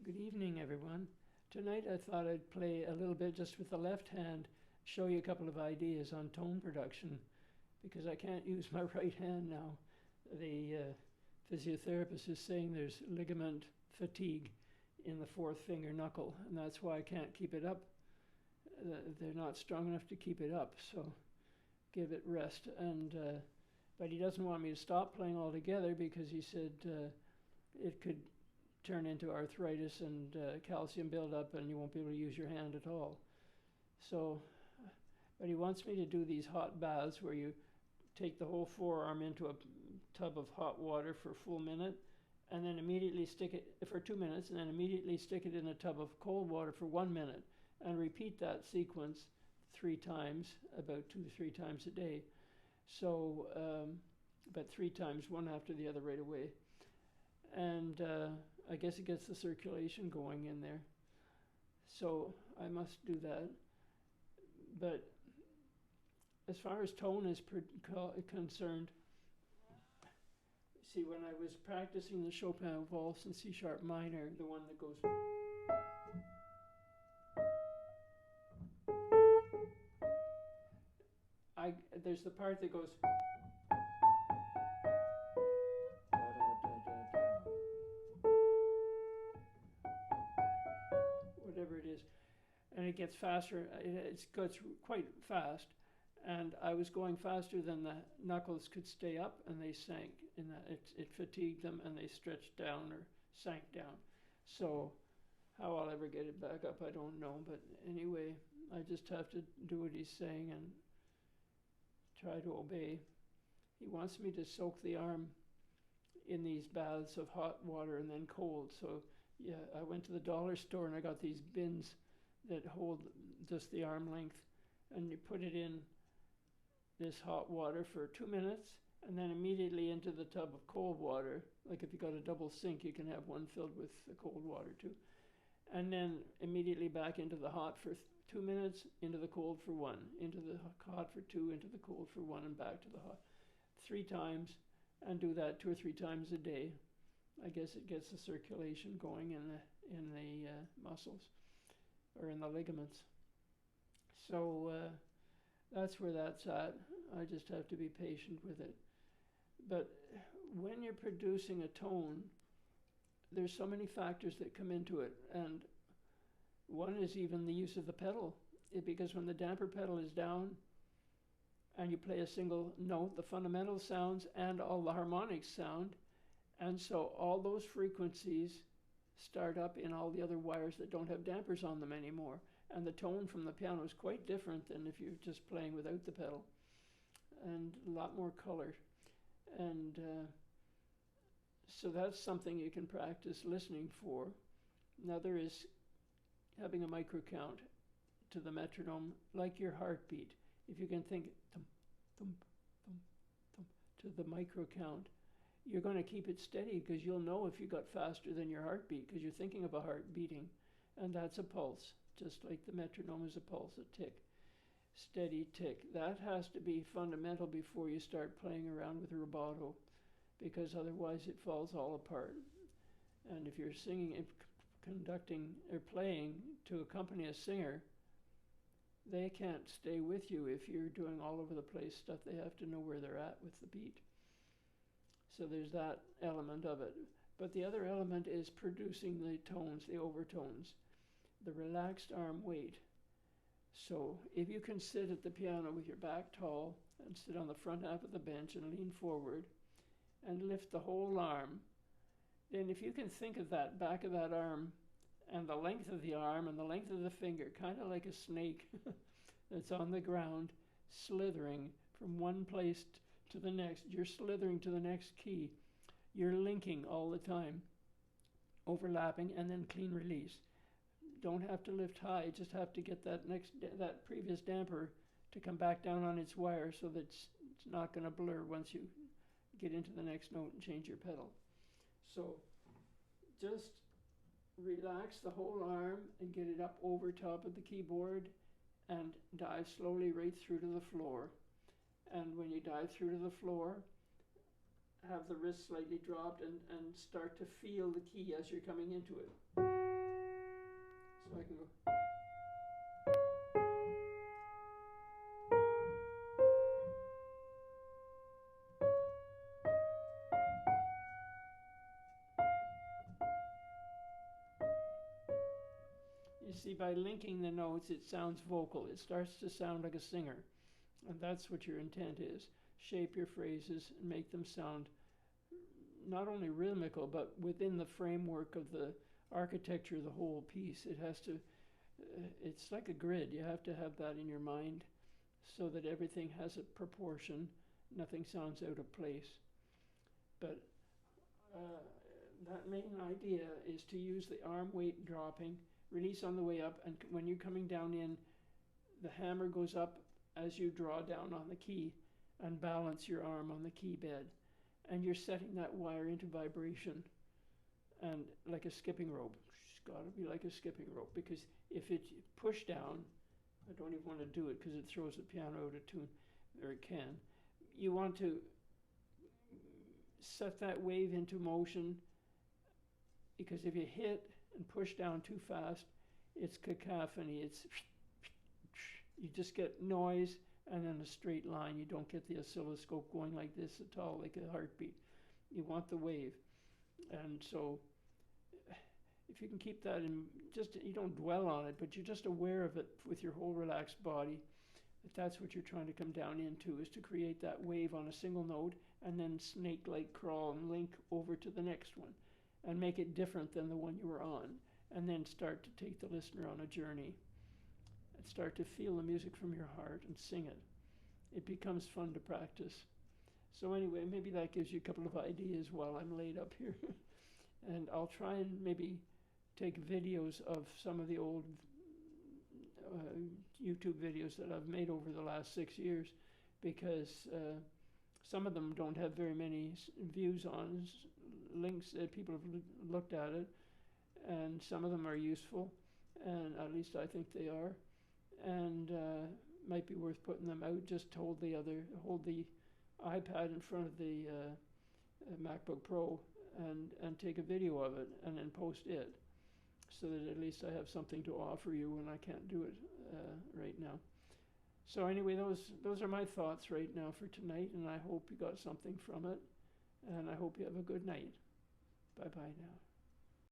Good evening, everyone. Tonight I thought I'd play a little bit just with the left hand, show you a couple of ideas on tone production, because I can't use my right hand now. The physiotherapist is saying there's ligament fatigue in the fourth finger knuckle, and that's why I can't keep it up. They're not strong enough to keep it up, so give it rest. But he doesn't want me to stop playing altogether because he said it could turn into arthritis and calcium buildup, and you won't be able to use your hand at all. So, but he wants me to do these hot baths where you take the whole forearm into a tub of hot water for a full minute, and then immediately stick it for 2 minutes, and then immediately stick it in a tub of cold water for 1 minute, and repeat that sequence 3 times, about 2 to 3 times a day. So, but 3 times, one after the other right away. And I guess it gets the circulation going in there. So I must do that. But as far as tone is concerned, see, when I was practicing the Chopin Valse in C sharp minor, the one that goes, there's the part that goes, whatever it is, and it gets faster. It gets quite fast, and I was going faster than the knuckles could stay up, and they sank. In that it fatigued them, and they stretched down or sank down. So how I'll ever get it back up, I don't know. But anyway, I just have to do what he's saying and try to obey. He wants me to soak the arm in these baths of hot water and then cold. So yeah, I went to the dollar store and I got these bins that hold just the arm length, and you put it in this hot water for 2 minutes, and then immediately into the tub of cold water. Like if you got a double sink, you can have one filled with the cold water too. And then immediately back into the hot for 2 minutes, into the cold for 1, into the hot for 2, into the cold for 1, and back to the hot 3 times, and do that 2 or 3 times a day. I guess it gets the circulation going in the muscles or in the ligaments. So that's where that's at. I just have to be patient with it. But when you're producing a tone, there's so many factors that come into it, and one is even the use of the pedal. Because when the damper pedal is down and you play a single note, the fundamental sounds and all the harmonics sound, and so all those frequencies start up in all the other wires that don't have dampers on them anymore. And the tone from the piano is quite different than if you're just playing without the pedal, and a lot more color. And so that's something you can practice listening for. Another is having a micro count to the metronome, like your heartbeat. If you can think thump, thump, thump, thump, to the micro count, you're going to keep it steady, because you'll know if you got faster than your heartbeat, because you're thinking of a heart beating, and that's a pulse, just like the metronome is a pulse, a tick, steady tick. That has to be fundamental before you start playing around with rubato, because otherwise it falls all apart. And if you're singing, conducting, or playing to accompany a singer, they can't stay with you if you're doing all over the place stuff. They have to know where they're at with the beat. So there's that element of it. But the other element is producing the tones, the overtones, the relaxed arm weight. So if you can sit at the piano with your back tall and sit on the front half of the bench and lean forward and lift the whole arm, then if you can think of that back of that arm and the length of the arm and the length of the finger, kind of like a snake that's on the ground, slithering from one place to the next. You're slithering to the next key. You're linking all the time, overlapping, and then clean release. Don't have to lift high, just have to get that previous damper to come back down on its wire, so that it's not going to blur once you get into the next note and change your pedal. So just relax the whole arm and get it up over top of the keyboard and dive slowly right through to the floor. And when you dive through to the floor, have the wrist slightly dropped and start to feel the key as you're coming into it. So I can go. You see, by linking the notes, it sounds vocal. It starts to sound like a singer. And that's what your intent is. Shape your phrases and make them sound not only rhythmical, but within the framework of the architecture of the whole piece. It has to, it's like a grid. You have to have that in your mind so that everything has a proportion. Nothing sounds out of place. But that main idea is to use the arm weight dropping, release on the way up, and when you're coming down in, the hammer goes up as you draw down on the key and balance your arm on the key bed. And you're setting that wire into vibration, and like a skipping rope. It's got to be like a skipping rope, because if it's pushed down, I don't even want to do it because it throws the piano out of tune, or it can. You want to set that wave into motion, because if you hit and push down too fast, it's cacophony. It's you just get noise and then a straight line. You don't get the oscilloscope going like this at all, like a heartbeat. You want the wave. And so if you can keep that in, just, you don't dwell on it, but you're just aware of it with your whole relaxed body, that's what you're trying to come down into, is to create that wave on a single note and then snake-like crawl and link over to the next one and make it different than the one you were on, and then start to take the listener on a journey and start to feel the music from your heart and sing it. It becomes fun to practice. So anyway, maybe that gives you a couple of ideas while I'm laid up here. And I'll try and maybe take videos of some of the old YouTube videos that I've made over the last 6 years, because some of them don't have very many views on links. People have looked at it, and some of them are useful, and at least I think they are, and might be worth putting them out. Just hold the iPad in front of the MacBook Pro and take a video of it and then post it, so that at least I have something to offer you when I can't do it right now. So anyway, those are my thoughts right now for tonight, and I hope you got something from it, and I hope you have a good night. Bye-bye now.